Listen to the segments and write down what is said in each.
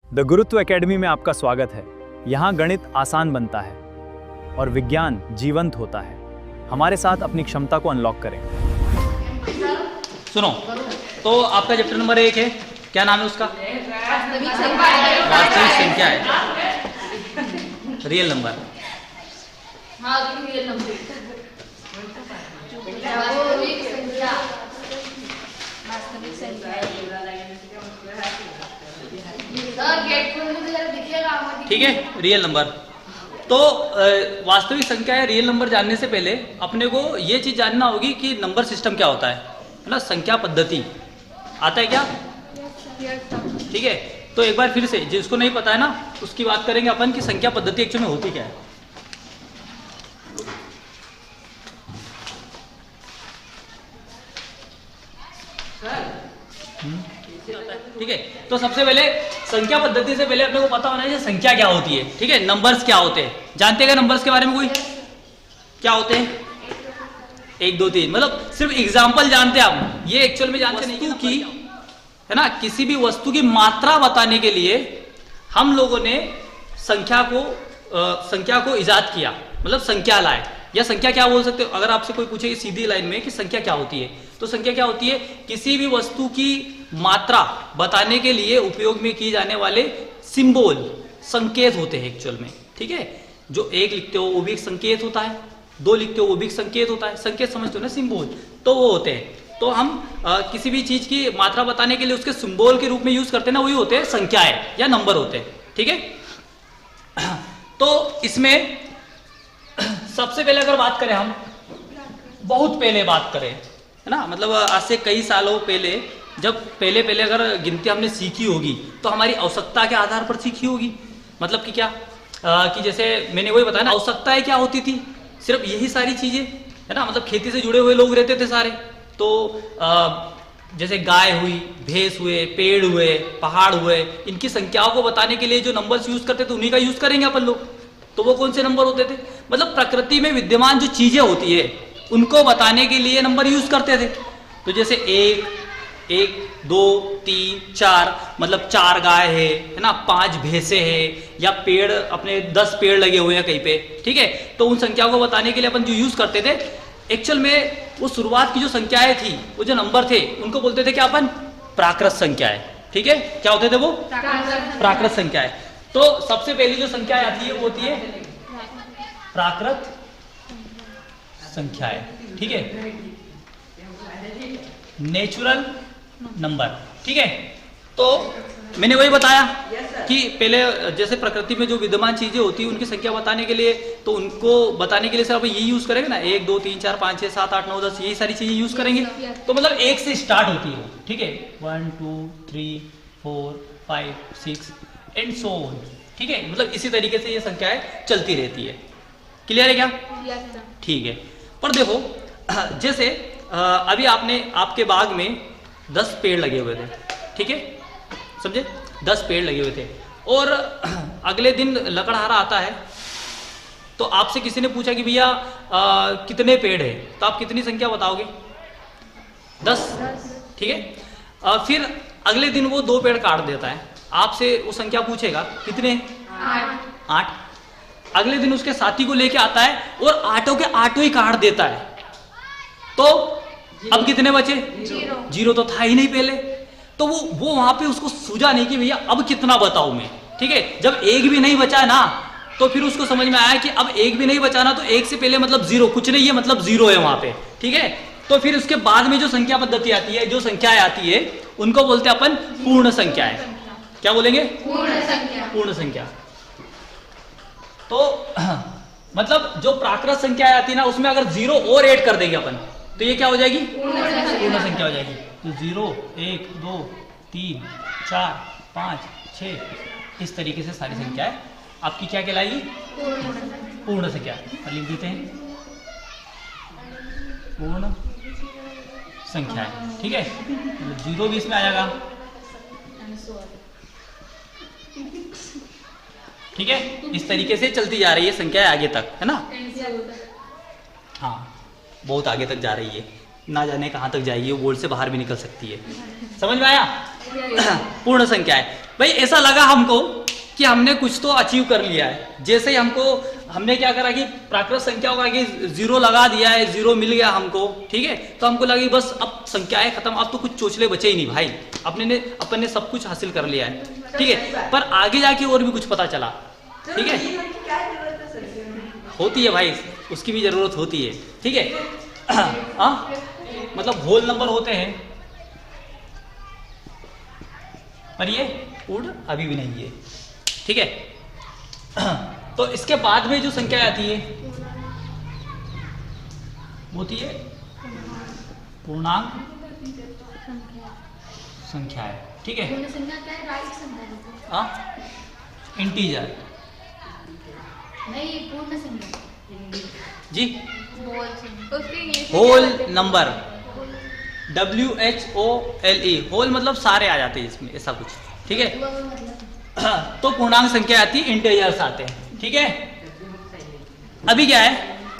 The गुरुत्व academy में आपका स्वागत है। यहाँ गणित आसान बनता है और विज्ञान जीवंत होता है। हमारे साथ अपनी क्षमता को अनलॉक करें। सुनो, तो आपका चैप्टर नंबर 1 है, क्या नाम है उसका? वास्तविक संख्या है, रियल नंबर। रियल नंबर ठीक है, रियल नंबर। तो वास्तविक संख्या है रियल नंबर जानने से पहले अपने को ये चीज जानना होगी कि नंबर सिस्टम क्या होता है ना, संख्या पद्धति आता है क्या? ठीक है, तो एक बार फिर से जिसको नहीं पता है ना उसकी बात करेंगे अपन कि संख्या पद्धति एक्चुअली में होती क्या है। ठीक है, तो सबसे पहले संख्या पद्धति से पहले अपने को पता होना चाहिए संख्या क्या होती है। ठीक है, नंबर्स क्या होते हैं, जानते हैं क्या नंबर्स के बारे में? कोई क्या होते हैं? 1 2 3, मतलब सिर्फ एग्जाम्पल जानते हैं आप, ये एक्चुअल में जानते नहीं कि है ना। किसी भी वस्तु की मात्रा बताने के लिए हम लोगों ने संख्या को इजाद किया, मतलब संख्या लाए। या संख्या क्या बोल सकते हो? अगर आपसे कोई पूछे सीधी लाइन में कि संख्या क्या होती है, तो संख्या क्या होती है? किसी भी वस्तु की मात्रा बताने के लिए उपयोग में किए जाने वाले सिंबल, संकेत होते हैं एक्चुअल में। ठीक है, जो 1 लिखते हो वो भी एक संकेत होता है, 2 लिखते हो वो भी एक संकेत होता है। संकेत समझते हो ना, सिंबल, तो वो होते हैं। तो हम किसी भी चीज की मात्रा बताने के लिए उसके सिंबल के रूप में यूज करते हैं ना, वही होते हैं संख्याएं या नंबर होते हैं। ठीक है, तो इसमें सबसे पहले अगर बात करें, हम बहुत पहले बात करें है ना, मतलब आज से कई सालों पहले, जब पहले अगर गिनती हमने सीखी होगी तो हमारी आवश्यकता के आधार पर सीखी होगी। मतलब कि क्या कि जैसे मैंने वही बताया ना, आवश्यकताएं क्या होती थी? सिर्फ यही सारी चीजें है ना, मतलब खेती से जुड़े हुए लोग रहते थे सारे। तो जैसे गाय हुई, भैंस हुए, पेड़ हुए, पहाड़ हुए, इनकी संख्याओं को बताने के लिए जो नंबर्स यूज करते थे उन्हीं का यूज करेंगे अपन लोग। तो वो कौन से नंबर होते थे? मतलब प्रकृति में विद्यमान जो चीजें होती है उनको बताने के लिए नंबर यूज करते थे। तो जैसे 1 2 3 4, मतलब 4 गाय है ना, 5 भैंसे है, या पेड़ अपने 10 पेड़ लगे हुए हैं कहीं पे। ठीक है, तो उन संख्याओं को बताने के लिए अपन जो यूज करते थे, एक्चुअल में वो शुरुआत की जो संख्याएं थी, वो जो नंबर थे, उनको बोलते थे क्या अपन? प्राकृत संख्याएं। ठीक है, क्या होते थे वो? प्राकृत संख्याएं। तो सबसे पहली जो संख्या आती है वो होती है प्राकृत संख्याएं। ठीक है, नेचुरल नंबर। ठीक है, तो मैंने वही बताया कि पहले जैसे प्रकृति में जो विद्यमान चीजें होती है उनकी संख्या बताने के लिए, तो उनको बताने के लिए सिर्फ ये यूज करेंगे ना, 1 2 3 4 5 6 7 8 9 10, यही सारी चीजें यूज करेंगे। तो मतलब 1 से स्टार्ट होती है। ठीक है, 1 2 3 4 5 6 एंड सो ऑन। ठीक है, मतलब इसी तरीके से ये संख्याएं चलती रहती है। क्लियर है क्या? ठीक है, पर देखो जैसे अभी आपके बाग में 10 पेड़ लगे हुए थे। ठीक है, समझे? 10 पेड़ लगे हुए थे और अगले दिन लकड़हारा आता है, तो आपसे किसी ने पूछा कि भैया कितने पेड़ है, तो आप कितनी संख्या बताओगे? 10। ठीक है, फिर अगले दिन वो 2 पेड़ काट देता है, आपसे वो संख्या पूछेगा कितने? 8। अगले दिन उसके साथी को लेके आता है और 8 के 8 ही काट देता है, तो अब कितने बचे? 0 तो था ही नहीं पहले। तो वो वहां पे उसको सूझा नहीं कि भैया अब कितना बताऊं मैं। ठीक है, जब 1 भी नहीं बचा ना, तो फिर उसको समझ में आया कि अब 1 भी नहीं बचाना, तो 1 से पहले मतलब 0 कुछ नहीं है, मतलब 0 है वहां पे। ठीक है, तो फिर उसके बाद में जो संख्या पद्धति आती है, जो संख्याएं आती है, उनको बोलते हैं अपन पूर्ण संख्याएं। क्या बोलेंगे? पूर्ण संख्या। तो मतलब जो प्राकृत संख्याएं आती है ना, उसमें अगर 0 और ऐड कर देंगे अपन, तो ये क्या हो जाएगी? पूर्ण संख्या हो जाएगी। तो 0 1 2 3 4 5 6, इस तरीके से सारी संख्याएं आपकी क्या कहलाएगी? पूर्ण संख्या। लिख देते हैं पूर्ण संख्याएं। ठीक है, 0 भी इसमें आ जाएगा। ठीक है, इस तरीके से चलती जा रही है संख्याएं आगे तक, है ना? हाँ, बहुत आगे तक जा रही है। ना जाने कहाँ तक जाएगी, वो बोर्ड से बाहर भी निकल सकती है। समझ में आया? पूर्ण संख्या है भाई। ऐसा लगा हमको कि हमने कुछ तो अचीव कर लिया है। जैसे ही हमने क्या करा कि प्राकृत संख्या होगा कि 0 लगा दिया है, 0 मिल गया हमको, ठीक है, तो हमको लगा कि बस अब संख्याएं खत्म, अब तो कुछ चोचले बचे ही नहीं भाई, अपन ने सब कुछ हासिल कर लिया है, ठीक है। पर आगे जाके और भी कुछ पता चला, ठीक है, होती है भाई, उसकी भी जरूरत होती है, ठीक है। हाँ, मतलब होल नंबर होते हैं, पर ये पूर्ण अभी भी नहीं है, ठीक है। तो इसके बाद में जो संख्या आती है वो होती है पूर्णांक संख्या है, ठीक है। हाँ, इंटीजर नहीं, पूर्ण संख्या जी, whole whole number, WHOLE, whole मतलब सारे आ जाते हैं इसमें, ऐसा कुछ, ठीक है। तो पूर्णांक संख्या आती है, इंटीजर्स आते हैं, ठीक है। अभी क्या है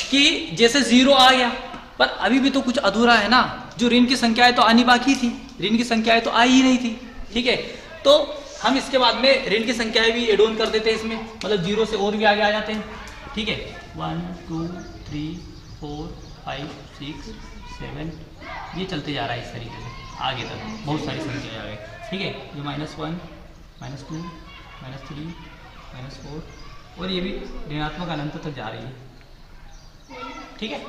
कि जैसे 0 आ गया, पर अभी भी तो कुछ अधूरा है ना, जो ऋण की संख्याएं तो आनी बाकी थी, ऋण की संख्याएं तो आई ही नहीं थी, ठीक है। तो हम इसके बाद में ऋण की संख्याएं भी एड ऑन कर देते हैं इसमें, मतलब 0 से और भी आगे आ जाते हैं, ठीक है। 1 2 3 4 5 6 7, ये चलते जा रहा है इस तरीके से आगे तक, बहुत सारी संख्याएं आ गई, ठीक है। ये -1 -2 -3 -4, और ये भी ऋणात्मक अनंत तक जा रही है, ठीक है।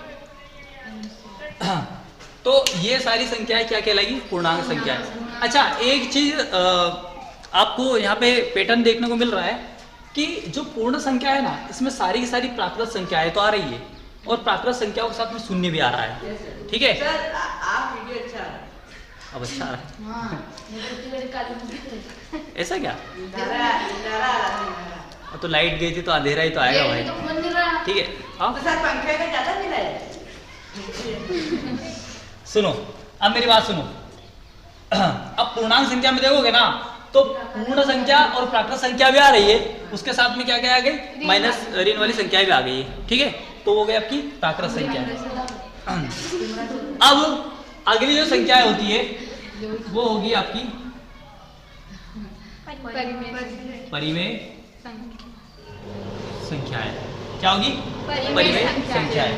तो ये सारी संख्याएं क्या कहलाएगी? पूर्णांक संख्याएं। अच्छा, एक चीज आपको यहाँ पे पैटर्न देखने को मिल रहा है कि जो पूर्ण संख्या है ना, इसमें सारी की सारी प्राकृत संख्याएं तो आ रही है, और प्राकृत संख्याओं के साथ में शून्य भी आ रहा है, ठीक है। अब अच्छा आ रहा है, ऐसा क्या? तो लाइट गई थी तो अंधेरा ही तो आएगा भाई, ठीक है। हाँ, पंखे का ज्यादा मिला है। सुनो, अब मेरी बात सुनो। अब पूर्णांक संख्या में देखोगे ना, तो पूर्ण संख्या और प्राकृत संख्या भी आ रही है, उसके साथ में क्या क्या आ गई? माइनस ऋण वाली संख्या भी आ गई है, ठीक है। तो हो गई आपकी प्राकृत संख्या। अब अगली जो संख्या होती है वो होगी आपकी परिमेय संख्याएं। क्या होगी? परिमेय संख्याएं।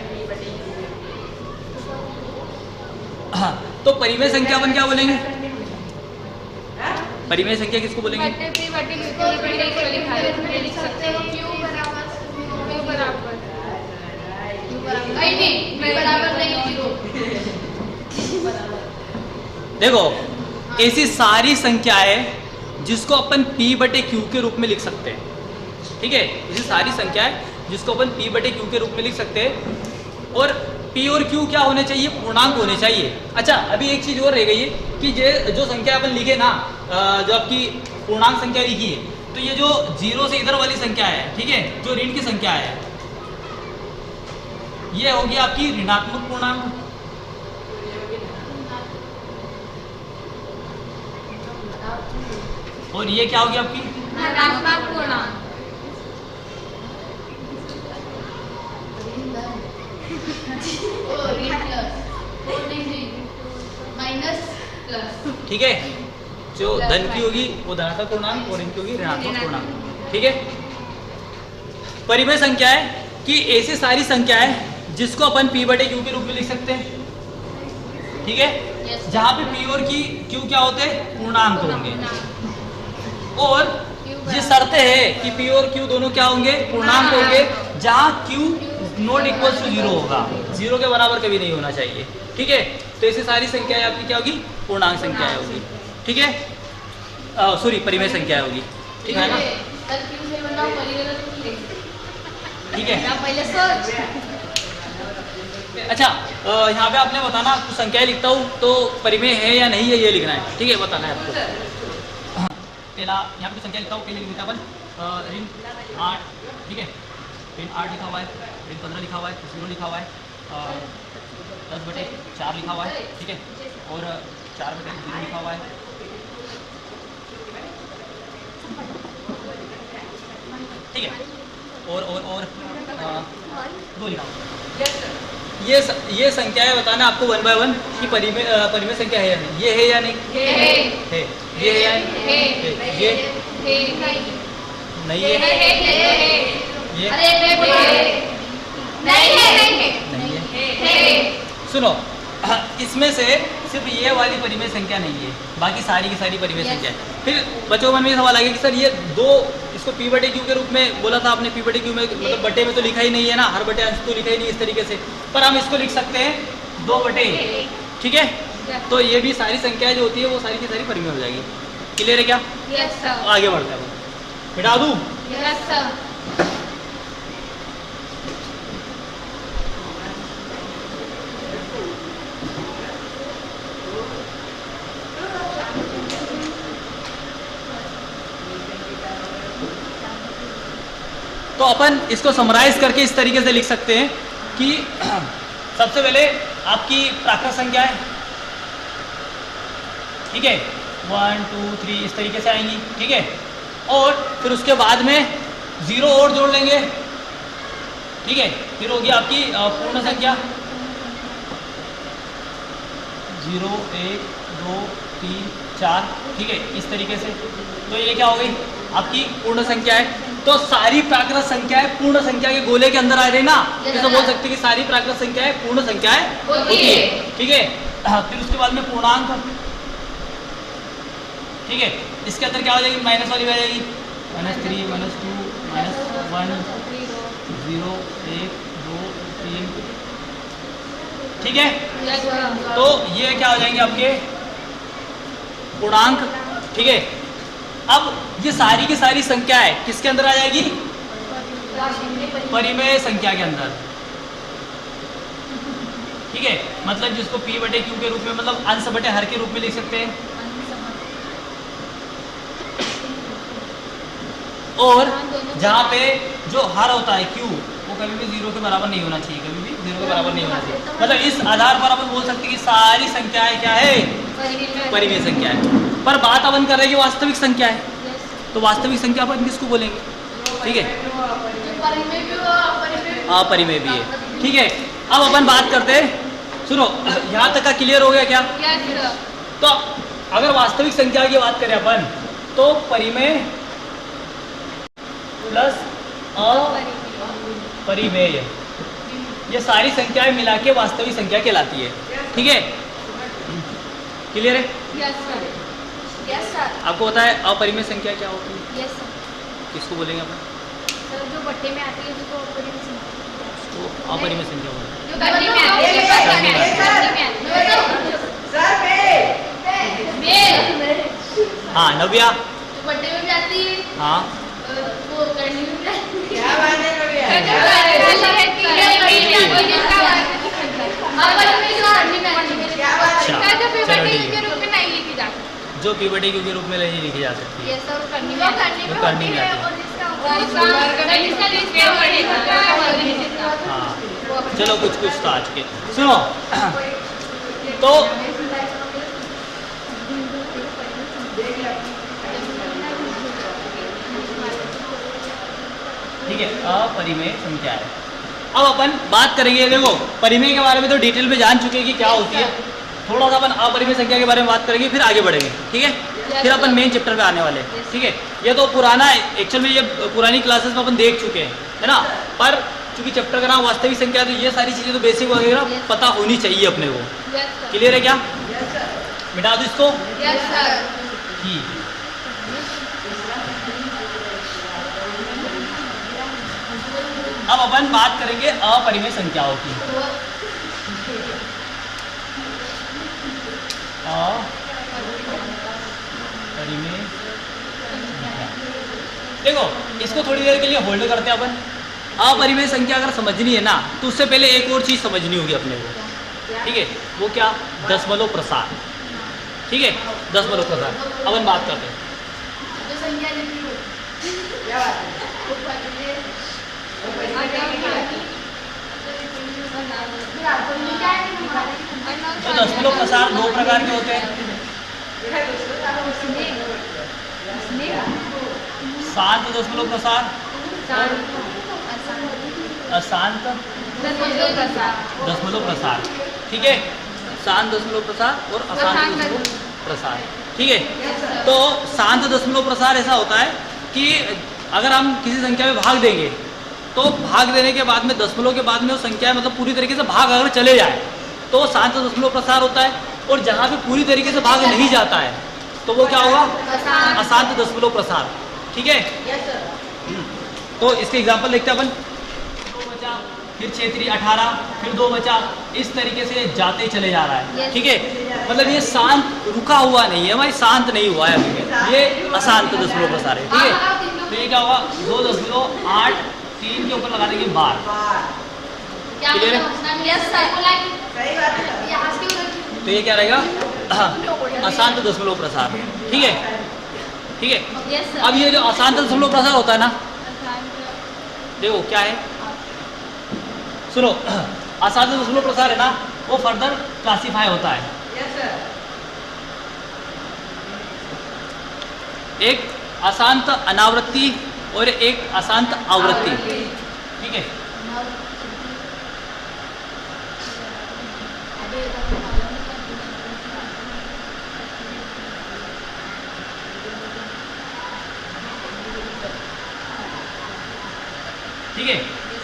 हाँ, तो परिमेय संख्या अपन क्या बोलेंगे? परिमेय संख्या किसको बोलेंगे? देखो, ऐसी सारी संख्याएं जिसको अपन P/Q के रूप में लिख सकते हैं, ठीक है। ऐसी सारी संख्याएं जिसको अपन P/Q के रूप में लिख सकते हैं, और P और Q क्या होने चाहिए? पूर्णांक होने चाहिए। अच्छा, अभी एक चीज और रह गई है कि जो संख्या अपन लिखे ना, जो आपकी पूर्णांक संख्या लिखी है, तो ये जो 0 से इधर वाली संख्या है, ठीक है, जो ऋण की संख्या है, ये होगी आपकी ऋणात्मक पूर्णांक, और ये क्या होगी आपकी? धनात्मक पूर्णांक। ठीक है, जो धन की होगी वो धनात्मक पूर्णांक, और इनकी होगी ऋणात्मक पूर्णांक, ठीक है। परिमेय संख्या है कि ऐसी सारी संख्याएं जिसको अपन P/Q के रूप में लिख सकते हैं, ठीक है, जहां पे P और Q क्या होते हैं? पूर्णांक होंगे, और ये शर्त है कि P और Q दोनों क्या होंगे? पूर्णांक होंगे, जहां Q नॉट इक्वल टू 0 होगा, 0 के बराबर कभी नहीं होना चाहिए, ठीक है। तो ऐसी सारी संख्याएं आपकी क्या होगी? पूर्णांक संख्याएं होगी, ठीक है, सॉरी, परिमेय संख्याएं होगी, ठीक है ना? ठीक है। अच्छा, यहाँ पे आपने बताना, कुछ संख्याएं लिखता हूँ तो परिमेय है या नहीं है ये लिखना है, ठीक है, बताना है आपको। पहला यहाँ पे संख्या लिखता हूँ, पहले लिखता अपन ऋण 8, ठीक है, ऋण 8 लिखा हुआ है, ऋण 15 लिखा हुआ है, 0 लिखा हुआ है, 10/4 लिखा हुआ है, ठीक है, और 4/0 लिखा हुआ है, ठीक है, और 2 लिखा हुआ है, ये संख्याएं बताना आपको 1 बाय 1 कि परिमेय संख्या है या नहीं। ये है या नहीं? है। ये है या नहीं? है। ये नहीं है? ये नहीं है। सुनो, इसमें से सिर्फ ये वाली परिमेय संख्या नहीं है, बाकी सारी की सारी परिमेय संख्या है। फिर बच्चों के मन में ये सवाल आ गया कि सर ये दो, इसको पी बटे क्यू के रूप में बोला था आपने, पी बटे क्यू में मतलब बटे में तो लिखा ही नहीं है ना, हर बटे अंश तो लिखा ही नहीं इस तरीके से, पर हम इसको लिख सकते हैं 2 बटे, ठीक है। तो ये भी सारी संख्याएं जो होती है वो सारी की सारी परिमेय हो जाएगी। क्लियर है क्या? आगे बढ़ते हैं, मिटा दूं? तो अपन इसको समराइज करके इस तरीके से लिख सकते हैं कि सबसे पहले आपकी प्राकृत संख्या है, ठीक है, 1 2 3 इस तरीके से आएंगी, ठीक है। और फिर उसके बाद में 0 और जोड़ लेंगे, ठीक है। फिर होगी आपकी पूर्ण संख्या 0 1 2 3 4, ठीक है, इस तरीके से। तो ये क्या हो गई आपकी पूर्ण संख्या है। तो सारी प्राकृत संख्याएं पूर्ण संख्या के गोले के अंदर आ रही ना, जैसे बोल सकते हैं कि सारी प्राकृत संख्याएं पूर्ण संख्याएं होती है, ठीक है। फिर उसके बाद में पूर्णांक, ठीक है, इसके अंदर क्या हो जाएगी, माइनस वाली आ जाएगी, -3 -2 -1 0 1 2 3, ठीक है। तो ये क्या हो जाएंगे आपके पूर्णांक, ठीक है। अब ये सारी की सारी संख्या है किसके अंदर आ जाएगी, परिमेय संख्या के अंदर, ठीक है। मतलब जिसको p बटे q के रूप में, मतलब अंश बटे हर के रूप में लिख सकते हैं। और जहाँ पे जो हर होता है q वो कभी भी 0 के बराबर नहीं होना चाहिए, कभी भी 0 के बराबर नहीं होना चाहिए। मतलब इस आधार पर अपन बोल सकते हैं कि सारी संख्याएं क्या है, परिमेय संख्या है। पर बात अपन कर रहे हैं कि वास्तविक संख्या है, तो वास्तविक संख्या अपन किसको बोलेंगे, ठीक है, अपरिमेय भी है, ठीक है। अब अपन बात करते हैं, सुनो, यहाँ तक का क्लियर हो गया क्या? तो अगर वास्तविक संख्या की बात करें अपन, तो परिमेय प्लस अपरिमेय, ये सारी संख्याएं मिला के वास्तविक संख्या कहलाती है, ठीक है। क्लियर है? आपको पता है अपरिमेय संख्या क्या होती है? किसको बोलेंगे अपन? सर जो बट्टे में आती है उसको अपरिमेय संख्या, तो अपरिमेय संख्या बोलेंगे। जो बट्टे में आती है, हाँ नव्या, जो बट्टे में भी आती है, हाँ वो करनी में भी आती है। क्या बात है नव्या? अच्छा, चलो ठीक है। रूप में नहीं लिखी जा सकती, जो p बटे q के रूप में नहीं लिखी जा सकती है, ये सब करनी में आती वो करनी में आती है। हाँ चलो कुछ कुछ तो आज के सुनो। तो ठीक है, अपरिमेय संख्या है। अब अपन बात करेंगे, देखो परिमेय के बारे में तो डिटेल में जान चुके हैं कि क्या होती है, थोड़ा सा अपन अपरिमेय संख्या के बारे में बात करेंगे, फिर आगे बढ़ेंगे, ठीक है। फिर अपन मेन चैप्टर पे आने वाले हैं, ठीक है। ये तो पुराना है, एक्चुअल में ये पुरानी क्लासेस में अपन देख चुके हैं, है ना। पर चूंकि चैप्टर का नाम वास्तविक संख्या, तो ये सारी चीज़ें तो बेसिक वगैरह पता होनी चाहिए अपने को। क्लियर है क्या? मिटा दो इसको। ठीक, अब अपन बात करेंगे अपरिमेय संख्याओं की। अपरिमेय संख्या, देखो इसको थोड़ी देर के लिए होल्ड करते हैं अपन। अपरिमेय संख्या अगर समझनी है ना, तो उससे पहले एक और चीज समझनी होगी अपने को, ठीक है। वो क्या? दशमलव प्रसार, ठीक है, दशमलव प्रसार। अपन बात करते हैं। तो दशमलव प्रसार दो प्रकार के होते हैं, शांत दशमलव प्रसार और अशांत दशमलव प्रसार, ठीक है, शांत दशमलव प्रसार और अशांत दशमलव प्रसार, ठीक है। तो शांत दशमलव प्रसार ऐसा होता है कि अगर हम किसी संख्या में भाग देंगे तो भाग देने के बाद में दशमलव के बाद में वो संख्या मतलब पूरी तरीके से भाग अगर चले जाए तो शांत दशमलव प्रसार होता है, और जहाँ पे पूरी तरीके से भाग नहीं जाता है तो वो क्या होगा, अशांत दशमलव प्रसार, ठीक है। तो इसके एग्जाम्पल देखते हैं अपन। 2 बचा, फिर 6 3 18, फिर 2 बचा, इस तरीके से जाते चले जा रहा है, ठीक है। मतलब ये शांत रुका हुआ नहीं है भाई, शांत नहीं हुआ है अभी, ये अशांत दशमलव प्रसार है, ठीक है। तो ये क्या होगा, 2.8 3 के ऊपर लगा देंगे बार, क्लियर है। तो ये क्या रहेगा, अशांत दशमलव प्रसार, ठीक है, ठीक है। अब ये जो अशांत दशमलव प्रसार होता है ना, देखो क्या है, सुनो, अशांत दशमलव प्रसार है ना, वो फर्दर क्लासीफाई होता है। एक अशांत अनावृत्ति और एक अशांत आवृत्ति, ठीक है। ठीक है,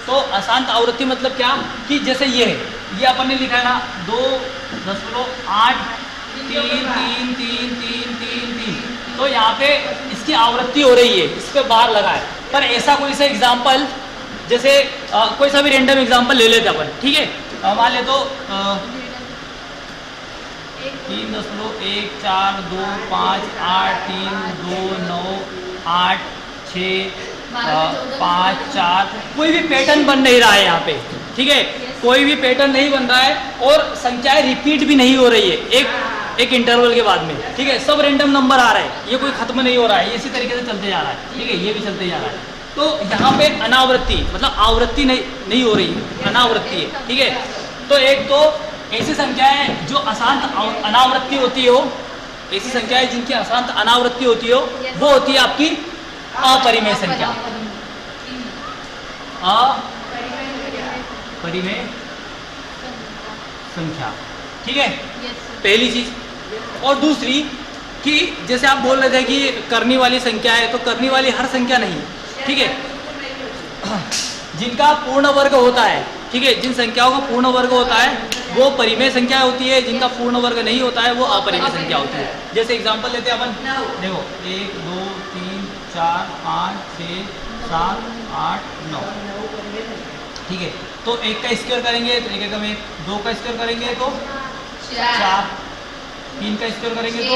तो अशांत आवृत्ति मतलब क्या कि जैसे ये है, ये अपन ने लिखा है ना 2.8 3 3 3 3 3 3, तो यहाँ पे इसकी आवृत्ति हो रही है, इस पे बार लगा है। पर ऐसा कोई सा एग्जाम्पल, जैसे कोई सा भी रेंडम एग्जाम्पल ले लेते अपन, ठीक है। मान ले तो 3.1 4 2 5 8 3 2 9 8 6 5 4, कोई भी पैटर्न बन नहीं रहा है यहाँ पे, ठीक है, कोई भी पैटर्न नहीं बन रहा है और संख्याएं रिपीट भी नहीं हो रही है एक इंटरवल के बाद में, ठीक है। सब रेंडम नंबर आ रहे हैं, ये कोई खत्म नहीं हो रहा है, ये इसी तरीके से चलते जा रहा है, ठीक है, ये भी चलते जा रहा है। तो यहाँ पे अनावृत्ति मतलब आवृत्ति नहीं हो रही, अनावृत्ति है, ठीक है। तो एक तो ऐसी संख्याएं जो अशांत अनावृत्ति होती हो, ऐसी संख्याएं जिनकी अशांत अनावृत्ति होती हो, वो होती है आपकी अपरिमेय संख्या, अपरिमेय संख्या, ठीक है, पहली चीज। और दूसरी कि जैसे आप बोल रहे थे कि करने वाली संख्या है, तो करने वाली हर संख्या नहीं, ठीक है। जिनका पूर्ण वर्ग होता है, ठीक है, जिन संख्याओं का पूर्ण वर्ग होता है वो परिमेय संख्या होती है, जिनका पूर्ण वर्ग नहीं होता है वो अपरिमेय संख्या होती है। जैसे एग्जांपल लेते हैं अपन, देखो 1 2 3 4 5 6 7 8 9, ठीक है। तो 1 का स्क्वायर करेंगे तो 1 एकम 1, 2 का स्क्वायर करेंगे तो 4, 3 का स्क्वायर करेंगे तो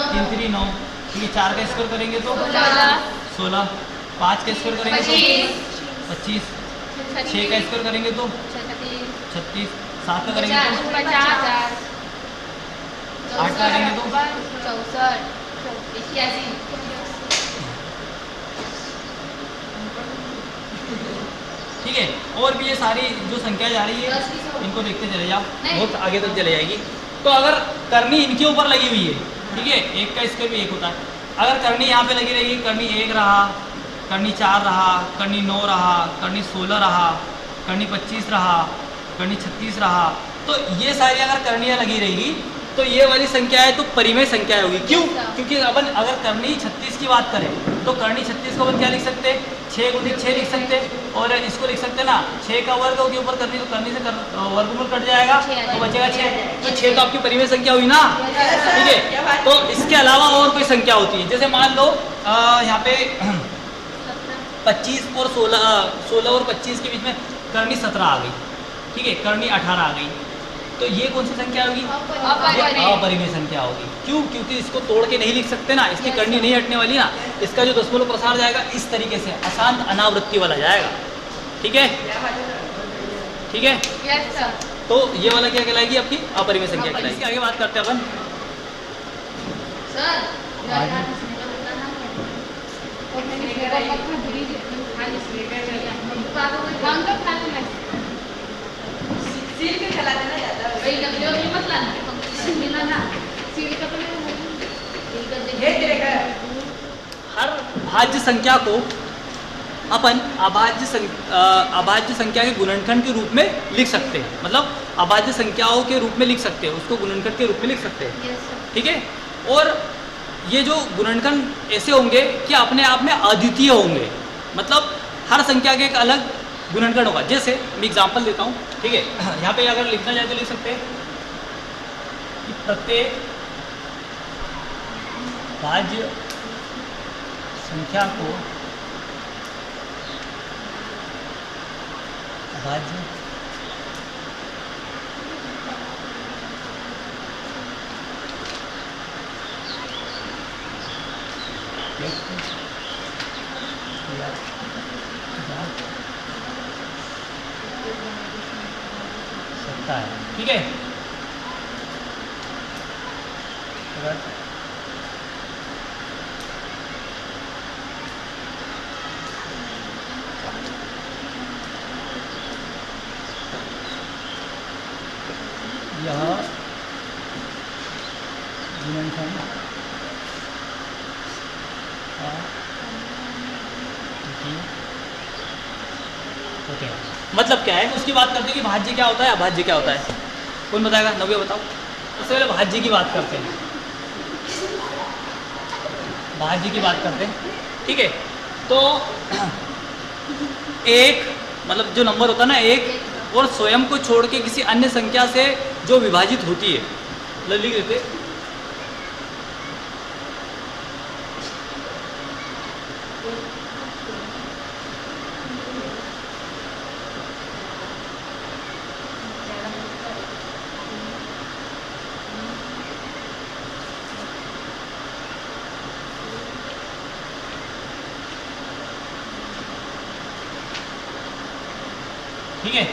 3 3 9, ठीक है, 4 का स्क्वायर करेंगे तो 16, 5 का स्क्वायर करेंगे तो 25, 6 का स्क्वायर करेंगे तो 36, 7 का करेंगे तो 50, 8 का करेंगे तो 64, 81, ठीक है। और भी ये सारी जो संख्या जा रही है इनको देखते चले जाओ, बहुत आगे तक चले जाएगी। तो अगर करनी इनके ऊपर लगी हुई है, ठीक है, 1 का स्क्वायर भी 1 होता है, अगर करनी यहाँ पे लगी रहेगी, करनी 1 रहा, करनी 4 रहा, करनी 9 रहा, करनी 16 रहा, करनी 25 रहा, करनी 36 रहा, तो ये सारी अगर करनियाँ लगी रहेगी तो ये वाली संख्या है तो परिमेय संख्या होगी। क्यों? क्योंकि अपन अगर करनी 36 की बात करें तो करनी 36 को अपन क्या लिख सकते हैं, 6 गुणित 6 लिख सकते हैं, और इसको लिख सकते हैं ना 6 का वर्ग के ऊपर करनी, तो करनी से वर्गमूल कट जाएगा तो बचेगा 6, तो 6 तो आपकी परिमेय संख्या हुई ना, ठीक है। तो इसके अलावा और कोई संख्या होती है, जैसे मान लो यहाँ पे 25 और 16 और 25 के बीच में करनी 17 आ गई, ठीक है, करनी 18 आ गई, तो ये कौन सी संख्या होगी, अपरिमेय संख्या होगी। क्यों? क्योंकि इसको तोड़ के नहीं लिख सकते ना, इसकी करनी नहीं हटने वाली ना, इसका जो दशमलव प्रसार जाएगा इस तरीके से अशांत अनावृत्ति वाला जाएगा, ठीक है, ठीक है। तो ये वाला क्या कहलाएगी, आपकी अपरिमेय संख्या कहलाएगी। इसकी आगे बात करते हैं अपन। सील के खिला देना ज्यादा वही लकड़ियों में मत लाना सील का तो हर भाज्य संख्या को अपन अभाज्य संख्या के गुणनखंड के रूप में लिख सकते हैं, मतलब अभाज्य संख्याओं के रूप में लिख सकते हैं, उसको गुणनखंड के रूप में लिख सकते हैं। Yes sir. ठीक है, और ये जो गुणनखंड ऐसे होंगे कि अपने आप में अद्वितीय होंगे, मतलब हर संख्या के एक अलग गुणनखंड होगा। जैसे मैं एग्जांपल देता हूँ, ठीक है, यहाँ पे अगर लिखना चाहे तो लिख सकते हैं कि प्रत्येक भाज्य संख्या को अभाज्य सकता है। ठीक है, यह गुणनखंड होते हैं। मतलब क्या है, उसकी बात करते हैं कि भाज्य क्या होता है, अभाज्य क्या होता है। कौन बताएगा? नव्य बताओ। उससे पहले भाज्य की बात करते हैं, भाज्य की बात करते हैं। ठीक है, तो एक मतलब जो नंबर होता है ना, एक और स्वयं को छोड़ के किसी अन्य संख्या से जो विभाजित होती है, लिख देते ठीक है।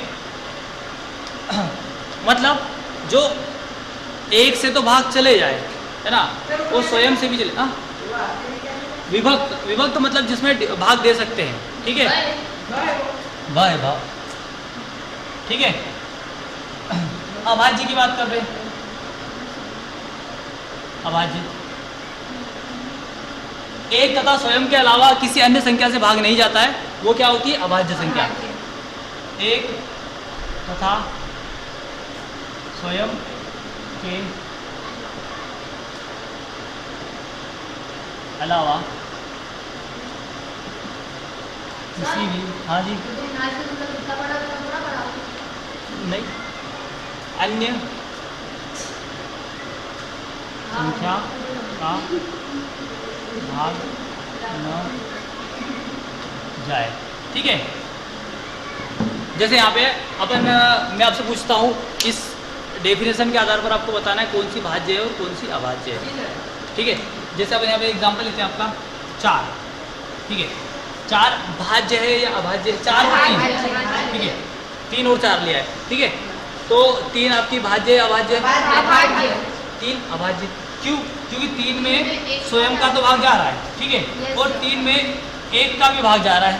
मतलब जो एक से तो भाग चले जाए, है ना, वो स्वयं से भी चले। हाँ, विभक्त, विभक्त तो मतलब जिसमें भाग दे सकते हैं। ठीक है, भाई भाव। ठीक है, अभाज्य की बात कर रहे हैं। अभाज्य एक तथा स्वयं के अलावा किसी अन्य संख्या से भाग नहीं जाता है, वो क्या होती है? अभाज्य संख्या। एक तथा स्वयं के अलावा किसी भी, हाँ जी, नहीं, अन्य संख्या का भाग न जाए। ठीक है, जैसे यहाँ पे अपन मैं आपसे पूछता हूँ, इस डेफिनेशन के आधार पर आपको बताना है कौन सी भाज्य है और कौन सी अभाज्य है। ठीक है, जैसे अपन यहाँ पे एग्जांपल लेते हैं आपका 4। ठीक है, 4 भाज्य है या अभाज्य है? 4 और 3। ठीक है, 3 और 4 लिया है। ठीक है, तो 3 आपकी भाज्य है, अभाज्य है? 3 अभाज्य। क्यों? क्योंकि 3 में स्वयं का तो भाग जा रहा है। ठीक है, और 3 में 1 का भी भाग जा रहा है।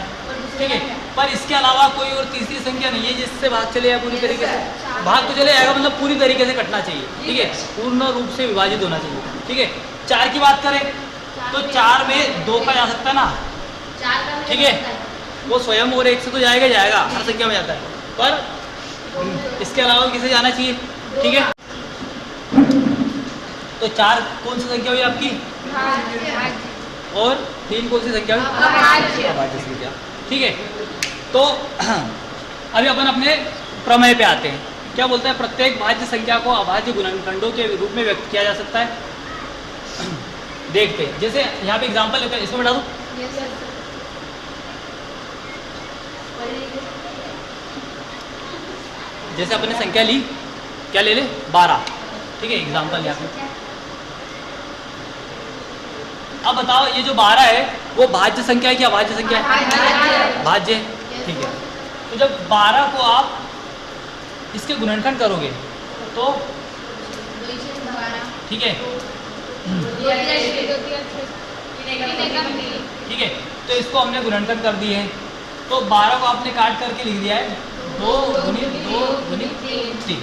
ठीक है, पर इसके अलावा कोई और तीसरी संख्या नहीं है जिससे भाग चले जाए पूरी तरीके से। भाग तो चले जाएगा, मतलब पूरी तरीके से कटना चाहिए। ठीक है, पूर्ण रूप से विभाजित होना चाहिए। ठीक है, 4 की बात करें तो 4 में 2 का जा सकता है ना। ठीक है, वो स्वयं और 1 से तो जाएगा जाएगा, हर संख्या में जाता है, पर इसके अलावा किसे जाना चाहिए। ठीक है, तो 4 कौन सी संख्या हुई आपकी, और 3 कौन सी संख्या हुई? अभाज्य संख्या। ठीक है, तो अभी अपन अपने प्रमेय पे आते हैं। क्या बोलता है? प्रत्येक भाज्य संख्या को अभाज्य गुणनखंडों के रूप में व्यक्त किया जा सकता है। देखते हैं, जैसे यहाँ पे एग्जांपल लेते हैं, इसको बता दूँ। जैसे अपन ने संख्या ली, क्या ले ले? 12। ठीक है, एग्जांपल यहाँ पे। अब बताओ, ये जो 12 है वो भाज्य संख्या है कि अभाज्य संख्या है? भाज्य। ठीक है, तो जब 12 को आप इसके गुणनखंड करोगे तो ठीक है, ठीक है, तो इसको हमने गुणनखंड कर दिए हैं। तो 12 को आपने काट करके लिख दिया है 2 गुणित 2 गुणित 3।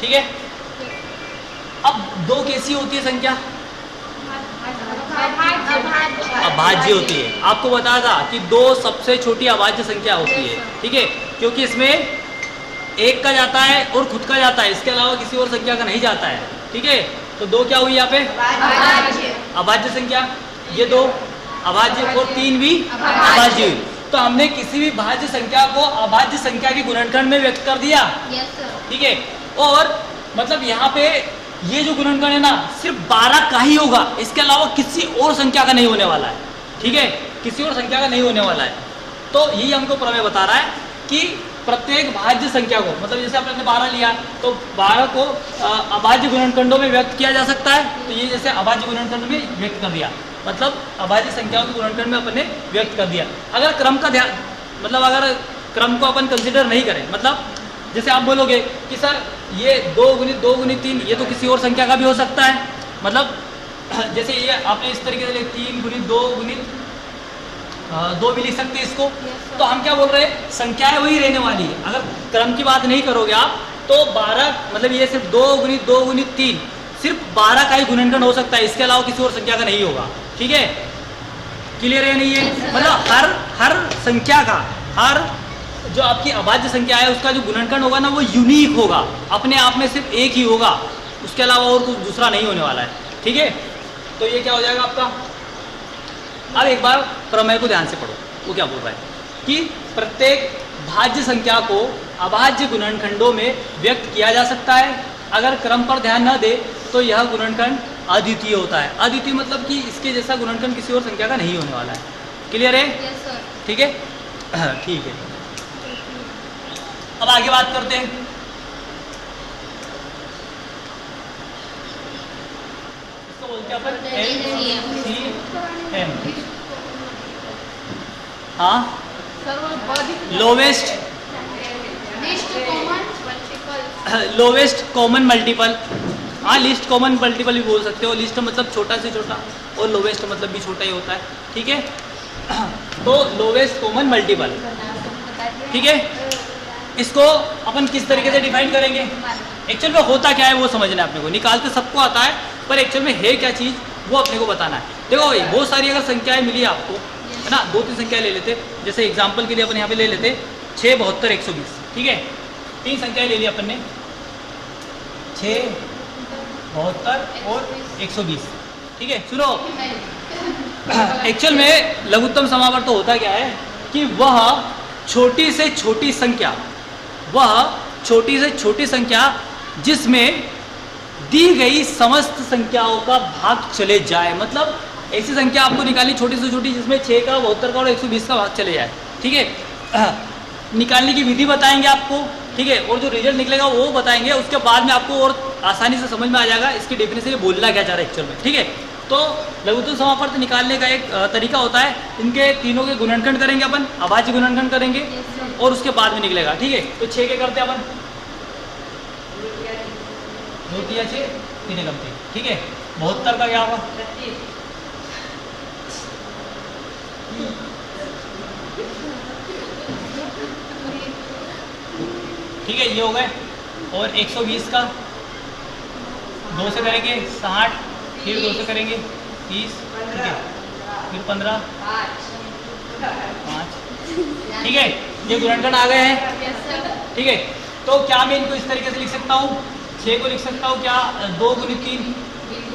ठीक है, अब 2 कैसी होती है संख्या? अभाज्य होती है। आपको बताया था कि दो सबसे छोटी अभाज्य संख्या होती है, ठीक है, क्योंकि इसमें एक का जाता है और खुद का जाता है, इसके अलावा किसी और संख्या का नहीं जाता है, ठीक है। तो दो क्या हुई यहाँ पे? अभाज्य संख्या, ये दो अभाज्य और तीन भी अभाज्य हुई। तो हमने किसी भी भाज्य संख्या को अभाज्य संख्या के गुणनखंड में व्यक्त कर दिया, ठीक है। और मतलब यहाँ पे ये जो गुणनखंड है ना सिर्फ 12 का ही होगा, इसके अलावा किसी और संख्या का नहीं होने वाला है, ठीक है, किसी और संख्या का नहीं होने वाला है। तो यही हमको प्रमेय बता रहा है कि प्रत्येक भाज्य संख्या को, मतलब जैसे आपने 12 लिया तो 12 को अभाज्य गुणनखंडों में व्यक्त किया जा सकता है। तो ये जैसे अभाज्य गुणनखंड में व्यक्त कर दिया, मतलब अभाज्य संख्याओं के गुणनखंड में अपने व्यक्त कर दिया। अगर क्रम का ध्यान, मतलब अगर क्रम को अपन कंसिडर नहीं करें, मतलब जैसे आप बोलोगे कि सर ये 2 गुणित 2 गुणित 3 ये तो किसी और संख्या का भी हो सकता है, मतलब जैसे ये आपने इस तरीके से 3 गुणित 2 गुणित 2 भी लिख सकते हैं इसको। तो हम क्या बोल रहे हैं, संख्याएं वही रहने वाली है। अगर क्रम की बात नहीं करोगे आप तो 12, मतलब ये सिर्फ 2 गुणित 2 गुणित 3 सिर्फ 12 का ही गुणनखंड हो सकता है, इसके अलावा किसी और संख्या का नहीं होगा, ठीक है। क्लियर है नहीं है? मतलब हर संख्या का, हर जो आपकी अभाज्य संख्या है उसका जो गुणनखंड होगा ना वो यूनिक होगा, अपने आप में सिर्फ एक ही होगा, उसके अलावा और कुछ दूसरा नहीं होने वाला है, ठीक है। तो ये क्या हो जाएगा आपका। अब एक बार प्रमेय को ध्यान से पढ़ो, वो क्या बोल रहा है कि प्रत्येक भाज्य संख्या को अभाज्य गुणनखंडों में व्यक्त किया जा सकता है। अगर क्रम पर ध्यान न दे तो यह गुणनखंड अद्वितीय होता है। अद्वितीय मतलब कि इसके जैसा गुणनखंड किसी और संख्या का नहीं होने वाला है। क्लियर है? ठीक है, ठीक है। अब आगे बात करते हैं। इसको बोलते हैं अपन LCM। हाँ, लोवेस्ट कॉमन मल्टीपल। हाँ, लिस्ट कॉमन मल्टीपल भी बोल सकते हो। लिस्ट मतलब छोटा से छोटा और लोवेस्ट मतलब भी छोटा ही होता है, ठीक है। तो लोवेस्ट कॉमन मल्टीपल, ठीक है। इसको अपन किस तरीके से डिफाइन करेंगे, एक्चुअल में होता क्या है वो समझना है अपने को। निकालते सबको आता है पर एक्चुअल में है क्या चीज़ वो अपने को बताना है। देखो बहुत सारी अगर संख्याएं मिली आपको, है ना, 2-3 संख्याएं ले लेते, जैसे एग्जांपल के लिए अपन यहाँ पे ले लेते 6, 72, 120, ठीक है। 3 संख्याएं ले ली अपन ने, 6, 72 और 120, ठीक है। सुनो, एक्चुअल में लघुत्तम समावर्त होता क्या है कि वह छोटी से छोटी संख्या, वह छोटी से छोटी संख्या जिसमें दी गई समस्त संख्याओं का भाग चले जाए। मतलब ऐसी संख्या आपको निकालनी छोटी से छोटी जिसमें 6 का, 72 का और 120 का भाग चले जाए, ठीक है। निकालने की विधि बताएंगे आपको, ठीक है, और जो रिजल्ट निकलेगा वो बताएंगे। उसके बाद में आपको और आसानी से समझ में आ जाएगा इसकी डेफिनेशन बोलना क्या चाह रहा है एक्चुअल में, ठीक है। तो लघुत्तम समावर्त निकालने का एक तरीका होता है, इनके तीनों के गुणनखंड करेंगे अपन, अभाज्य गुणनखंड करेंगे और उसके बाद में निकलेगा, ठीक है। तो 6 के करते अपन, 2 3 6 3 करते, ठीक है। 72 का क्या होगा, ठीक है, ये हो गए। और 120 का 2 से करेंगे 60, फिर 2 से करेंगे 30, ठीक है, फिर 15, 5, ठीक है। ये गुणनखंड आ गए हैं, ठीक है। तो क्या मैं इनको इस तरीके से लिख सकता हूँ, 6 को लिख सकता हूँ क्या 2 गुणित 3,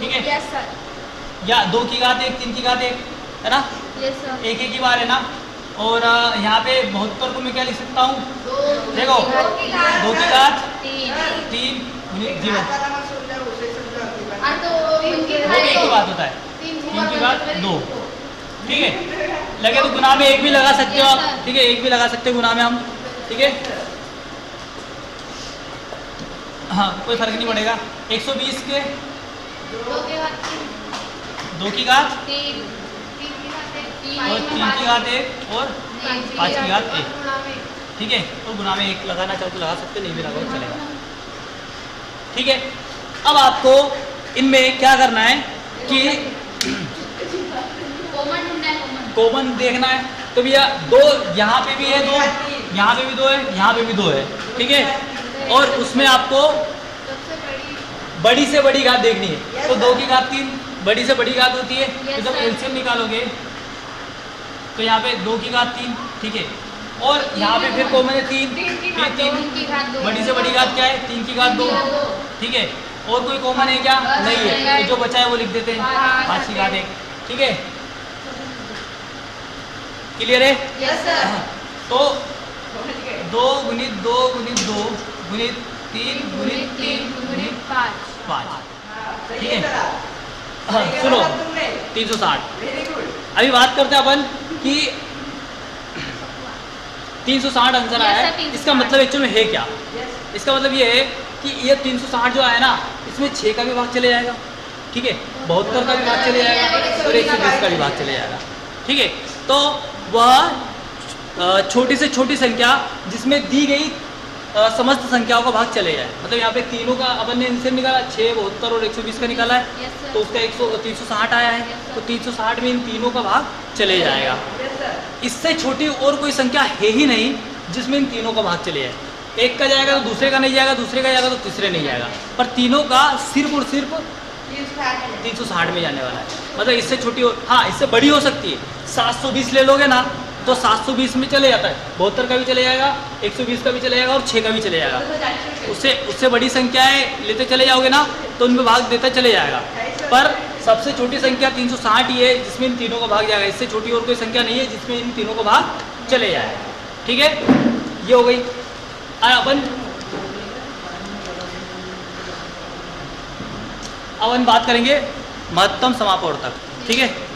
ठीक है, या 2 की घात 1, 3 की घात 1, है ना, एक ही बार है ना। और यहाँ पे 72 को मैं क्या लिख सकता हूँ, देखो 2 की घात 3 गुणित 0, एक ही बात होता है, 3 की घात 2, ठीक है। लगे तो गुना में 1 भी लगा सकते हो आप, ठीक है, 1 भी लगा सकते हो गुना में हम, ठीक है। हाँ, कोई फर्क नहीं पड़ेगा। 120 के 2 की घात 3 और 3 की घात 1 और 5 की घात 1, ठीक है। तो गुना में 1 लगाना चाहो तो लगा सकते, नहीं भी लगाओ चलेगा, ठीक है। अब आपको इनमें क्या करना है कि कॉमन देखना है। तो भैया 2 यहाँ पे भी है, 2 यहाँ पे भी 2 है, यहाँ पे भी 2 है, ठीक है। और उसमें आपको बड़ी से बड़ी घात देखनी है। तो 2 की घात 3 बड़ी से बड़ी घात होती है। Yes, तो जब sir. एलसीएम निकालोगे तो यहाँ पे 2 की घात 3, ठीक है, और यहाँ पे फिर कॉमन है 3, फिर 3, की घात 2 बड़ी से बड़ी घात क्या है 3 की घात 2, ठीक है, और कोई कॉमन है क्या? नहीं है, तो जो बचा है वो लिख देते हैं 5 की घात 1, ठीक है, क्लियर है? Yes sir. तो 2 गुणित 2 गुणित 2 गुणित 3 गुणित 3 गुणित 5, ठीक है। हाँ, सुनो 360। अभी बात करते हैं अपन कि 360 आंसर आया है, 360 इसका मतलब एक्चुअल में है क्या? इसका मतलब ये है कि ये 360 जो आया ना, इसमें 6 का भी भाग चले जाएगा, ठीक है, 72 का भी भाग चले जाएगा और 120 का भी भाग चले जाएगा, ठीक है। तो वह छोटी से छोटी संख्या जिसमें दी गई समस्त संख्याओं का भाग चले जाए, मतलब यहाँ पे तीनों का अपन ने इनसे निकाला 6, 72 और 120 का निकाला है, Yes, sir. तो उसका 360 आया है, तो 360 में इन तीनों का भाग चले जाएगा। इससे छोटी और कोई संख्या है ही नहीं जिसमें इन तीनों का भाग चले जाए। एक का जाएगा तो दूसरे का नहीं जाएगा, दूसरे का जाएगा तो तीसरे नहीं जाएगा, पर तीनों का सिर्फ और सिर्फ 360 में जाने वाला है। मतलब इससे छोटी हाँ इससे बड़ी हो सकती है, 720 ले लोगे ना तो 720 में चले जाता है, 72 का भी चले जाएगा, 120 का भी चले जाएगा और 6 का भी चले जाएगा। उससे बड़ी संख्याएं लेते चले जाओगे ना तो उनमें भाग देता चले जाएगा, पर सबसे छोटी संख्या 360 ही है जिसमें इन तीनों का भाग जाएगा। इससे छोटी और कोई संख्या नहीं है जिसमें इन तीनों का भाग चले जाएगा, ठीक है, ये हो गई। अब अपन बात करेंगे महत्तम समापवर्तक तक, ठीक है।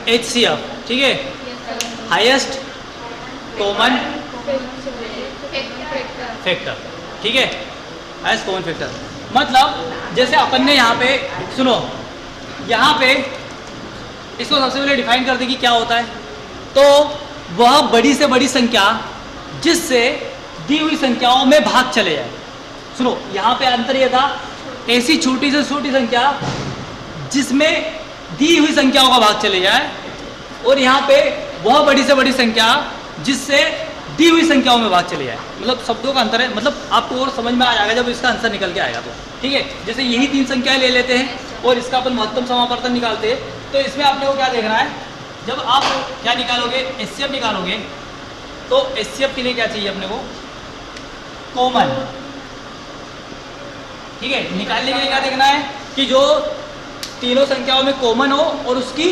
HCF, ठीक है, हाईएस्ट कॉमन फैक्टर, ठीक है, हाईएस्ट कॉमन फैक्टर। मतलब जैसे अपन ने यहाँ पे सुनो, यहाँ पे इसको सबसे पहले डिफाइन कर दे कि क्या होता है। तो वह बड़ी से बड़ी संख्या जिससे दी हुई संख्याओं में भाग चले जाए। सुनो यहाँ पे अंतर यह था, ऐसी छोटी से छोटी संख्या जिसमें दी हुई संख्याओं का भाग चले जाए, और यहाँ पे वह बड़ी से बड़ी संख्या जिससे दी हुई संख्याओं में भाग चले जाए। मतलब शब्दों का अंतर है, मतलब आपको और समझ में आ जाएगा जब इसका आंसर निकल के आएगा तो, ठीक है। जैसे यही 3 संख्याएं ले लेते हैं और इसका अपन महत्तम समापवर्तन निकालते हैं, तो इसमें आपने को क्या देखना है, जब आप क्या निकालोगे HCF निकालोगे तो HCF के लिए क्या चाहिए अपने को, कॉमन, ठीक है। निकालने के लिए क्या देखना है कि जो तीनों संख्याओं में कॉमन हो और उसकी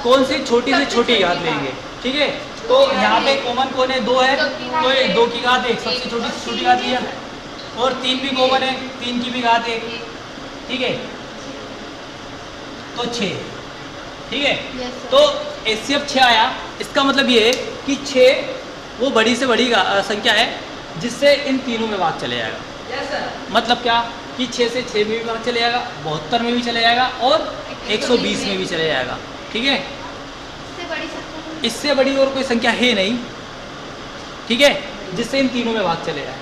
कौन सी छोटी से छोटी घात लेंगे, ठीक है। तो यहाँ पे कॉमन कौन है, 2 है, तो 2 की घात 1 सबसे छोटी से छोटी घात लिया, और 3 भी कॉमन है, 3 की भी घात 1, ठीक है, तो 6, ठीक है। तो HCF 6 आया, इसका मतलब ये है कि 6 वो बड़ी से बड़ी संख्या है जिससे इन तीनों में भाग चले जाएगा। मतलब क्या कि 6 से 6 में भी भाग चले जाएगा, 72 में भी चले जाएगा और 120 में भी चले जाएगा, ठीक है। इससे बड़ी और कोई संख्या है नहीं, ठीक है, जिससे इन तीनों में भाग चले जाए।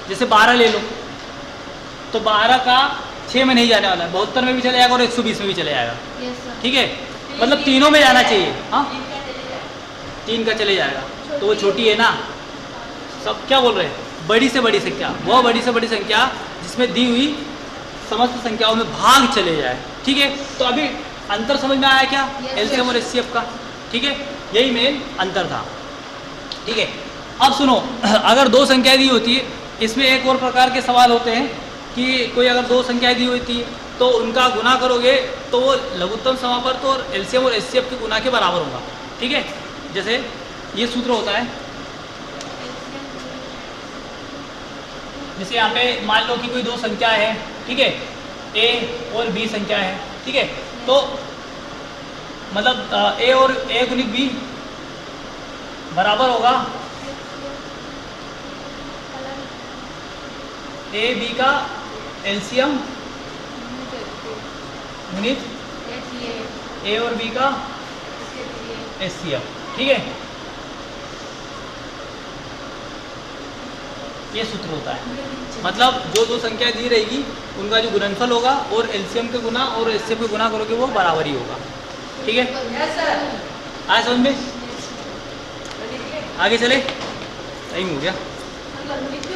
जैसे 12 ले लो तो 12 का 6 में नहीं जाने वाला है, 72 में भी चले जाएगा और 120 में भी चले जाएगा, ठीक है। मतलब तीनों में जाना चाहिए, हाँ 3 का चले जाएगा, तो वो छोटी है ना। सब क्या बोल रहे हैं, बड़ी से बड़ी संख्या, वह बड़ी से बड़ी संख्या जिसमें दी हुई समस्त संख्याओं में भाग चले जाए, ठीक है। तो अभी अंतर समझ में आया क्या, एलसीएम और एचसीएफ का, ठीक है, यही मेन अंतर था, ठीक है। अब सुनो, अगर 2 संख्याएं दी होती है, इसमें एक और प्रकार के सवाल होते हैं कि कोई अगर 2 संख्याएं दी होती है तो उनका गुना करोगे तो वो लघुत्तम समापवर्तक और एलसीएम और एचसीएफ के गुना के बराबर होगा, ठीक है। जैसे ये सूत्र होता है, जैसे यहाँ पे मान लो कि कोई 2 संख्या है, ठीक है, A और B संख्या है, ठीक है। तो मतलब A और A गुणित B बराबर होगा A B का एलसीएम गुणित A और B का एचसीएफ, ठीक है। ये सूत्र होता है। मतलब जो दो संख्या दी रहेगी उनका जो गुणनफल होगा और एलसीएम के गुना और एचसीएफ के गुना करोगे वो बराबर ही होगा। ठीक है, यस सर। आया समझ में? आगे चले, टाइम हो गया। लिख